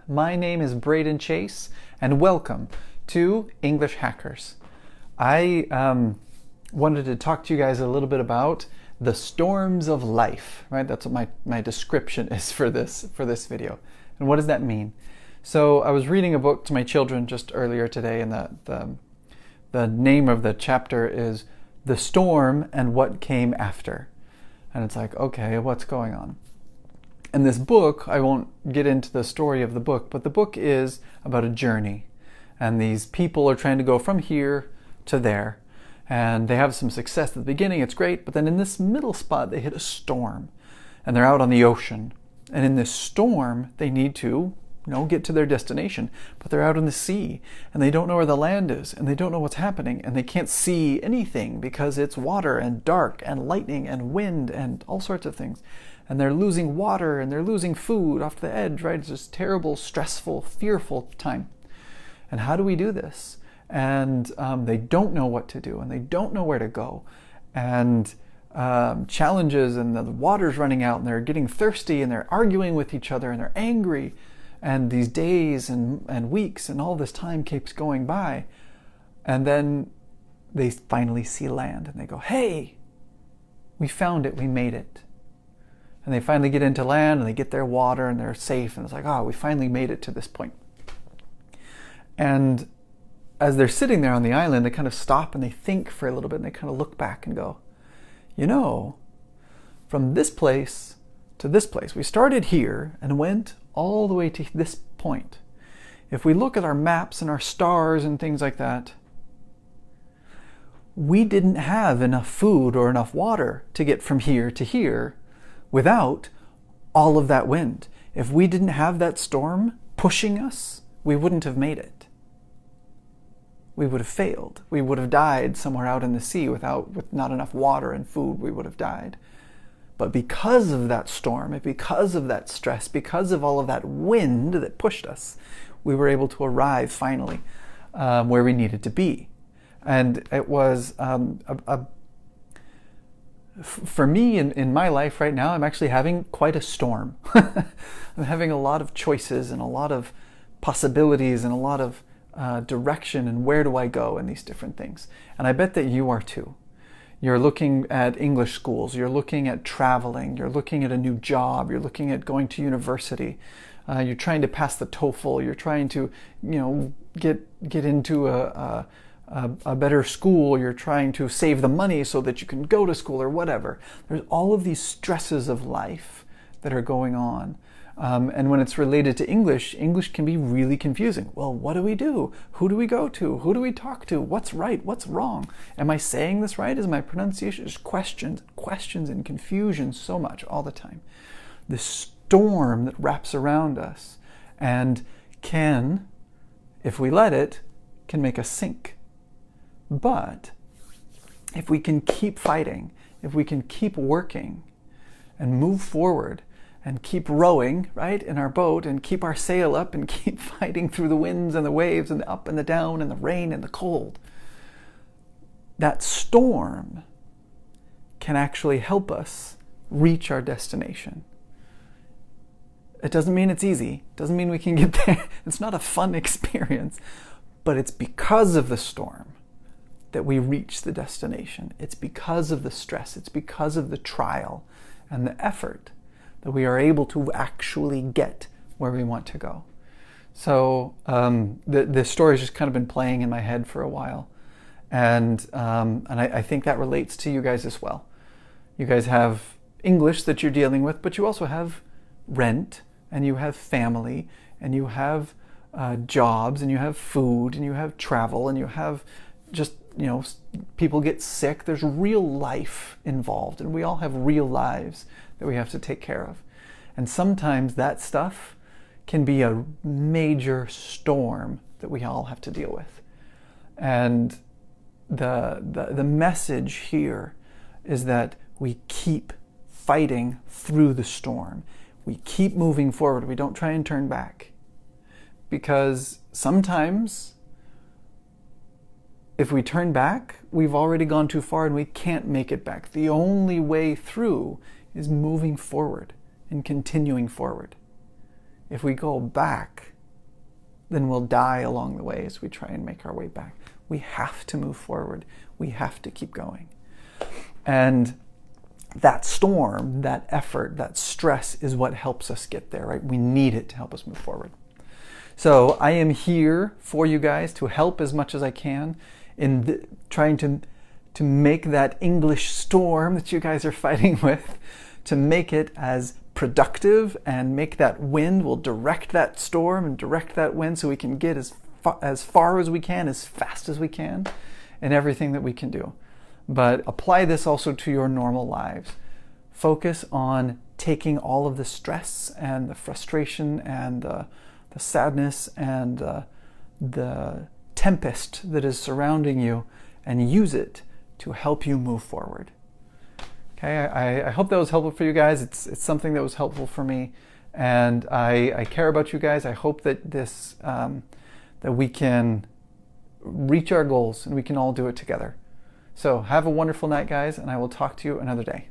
My name is Braden Chase, and welcome to English Hackers. I wanted to talk to you guys a little bit about the storms of life, right? That's what my description is for this video. And what does that mean? So I was reading a book to my children just earlier today, and the name of the chapter is The Storm and What Came After. And it's like, okay, what's going on? And this book, I won't get into the story of the book, but the book is about a journey. And these people are trying to go from here to there. And they have some success at the beginning, it's great, but then in this middle spot, they hit a storm. And they're out on the ocean. And in this storm, they need to, get to their destination. But they're out in the sea, and they don't know where the land is, and they don't know what's happening, and they can't see anything because it's water and dark and lightning and wind and all sorts of things. And they're losing water and they're losing food off the edge, right? It's just terrible, stressful, fearful time. And how do we do this? And they don't know what to do, and they don't know where to go. And challenges, and the water's running out, and they're getting thirsty, and they're arguing with each other, and they're angry. And these days and weeks and all this time keeps going by. And then they finally see land, and they go, hey, we found it, we made it. And they finally get into land, and they get their water, and they're safe, and it's like, oh, we finally made it to this point. And as they're sitting there on the island, they kind of stop and they think for a little bit, and they kind of look back and go, from this place to this place, we started here and went all the way to this point. If we look at our maps and our stars and things like that, we didn't have enough food or enough water to get from here to here without all of that wind. If we didn't have that storm pushing us, we wouldn't have made it. We would have failed. We would have died somewhere out in the sea with not enough water and food. We would have died. But because of that storm, and because of that stress, because of all of that wind that pushed us, we were able to arrive finally where we needed to be. And it was for me in my life right now, I'm actually having quite a storm. I'm having a lot of choices and a lot of possibilities and a lot of direction, and where do I go, and these different things. And I bet that you are too. You're looking at English schools, you're looking at traveling, you're looking at a new job, you're looking at going to university, you're trying to pass the TOEFL, you're trying to get into a better school, you're trying to save the money so that you can go to school or whatever. There's all of these stresses of life that are going on. And when it's related to English can be really confusing. Well, what do we do? Who do we go to? Who do we talk to? What's right? What's wrong? Am I saying this right? Is my pronunciation? Just questions and confusion so much all the time. This storm that wraps around us and can, if we let it, can make us sink. But if we can keep fighting, if we can keep working and move forward and keep rowing, right, in our boat, and keep our sail up and keep fighting through the winds and the waves and the up and the down and the rain and the cold, that storm can actually help us reach our destination. It doesn't mean it's easy. It doesn't mean we can get there. It's not a fun experience, but it's because of the storm that we reach the destination. It's because of the stress. It's because of the trial and the effort that we are able to actually get where we want to go. So this story has just kind of been playing in my head for a while. And I think that relates to you guys as well. You guys have English that you're dealing with, but you also have rent, and you have family, and you have jobs, and you have food, and you have travel, and you have just, people get sick. There's real life involved, and we all have real lives that we have to take care of. And sometimes that stuff can be a major storm that we all have to deal with. And the message here is that we keep fighting through the storm. We keep moving forward. We don't try and turn back. Because sometimes if we turn back, we've already gone too far and we can't make it back. The only way through is moving forward and continuing forward. If we go back, then we'll die along the way as we try and make our way back. We have to move forward. We have to keep going. And that storm, that effort, that stress is what helps us get there, right? We need it to help us move forward. So I am here for you guys to help as much as I can in trying to make that English storm that you guys are fighting with, to make it as productive and make that wind. We'll direct that storm and direct that wind so we can get as far as we can, as fast as we can, in everything that we can do. But apply this also to your normal lives. Focus on taking all of the stress and the frustration and the sadness and the tempest that is surrounding you and use it to help you move forward. Okay, I hope that was helpful for you guys. It's something that was helpful for me, and I care about you guys. I hope that that we can reach our goals and we can all do it together. So have a wonderful night, guys, and I will talk to you another day.